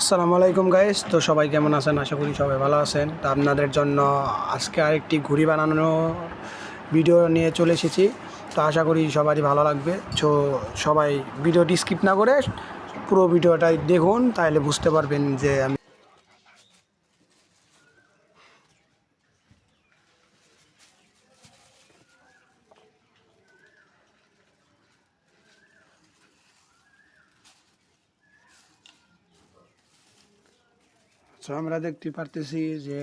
আসসালামু আলাইকুম গাইস। তো সবাই কেমন আছেন? আশা করি সবাই ভালো আছেন। তো আপনাদের জন্য আজকে আরেকটি ঘুড়ি বানানোর ভিডিও নিয়ে চলে এসেছি। তো আশা করি সবারই ভালো লাগবে। তো সবাই ভিডিওটি স্কিপ না করে পুরো ভিডিওটাই দেখুন, তাহলে বুঝতে পারবেন যে আমি আমরা দেখতে পারতেছি যে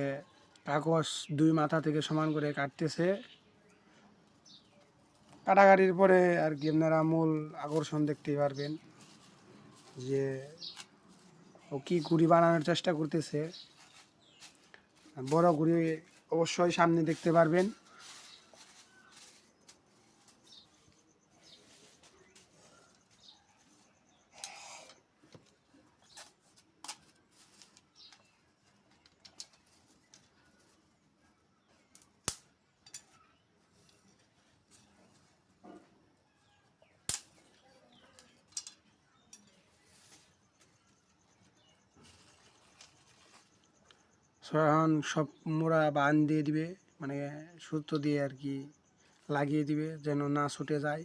কাগজ দুই মাথা থেকে সমান করে কাটতেছে। কাটাকাটির পরে আর কি আপনারা মূল আকর্ষণ দেখতে পারবেন যে ও কি ঘুড়ি বানানোর চেষ্টা করতেছে। বড় ঘুড়ি অবশ্যই সামনে দেখতে পারবেন। এখন সব মোড়া বান দিয়ে দিবে, মানে সুতো দিয়ে আর কি লাগিয়ে দিবে যেন না ছুটে যায়।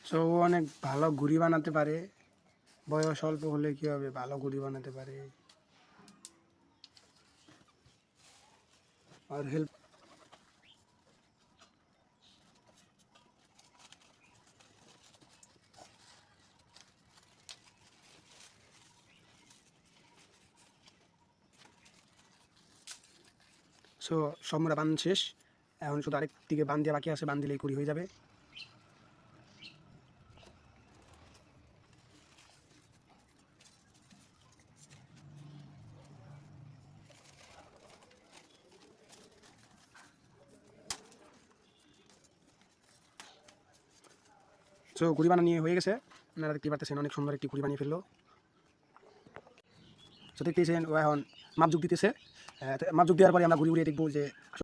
সো ও অনেক ভালো ঘুড়ি বানাতে পারে। বয়স অল্প হলে কি হবে, ভালো ঘুড়ি বানাতে পারে। আর হেল্প সো সব মোড়া বান শেষ। এখন শুধু আরেক দিকে বান দিয়ে বাকি আছে, বান দিলেই ঘুড়ি হয়ে যাবে। সো ঘুড়ি বানানো নিয়ে হয়ে গেছে। আপনারা দেখতে পারতেছেন অনেক সুন্দর একটি ঘুড়ি বানিয়ে ফেললো। সো দেখতেছেন ও এখন মাপ যোগ দিতেছে। মাপ যোগ দেওয়ার পরে আমরা ঘুরি উড়িয়ে দেখবো যে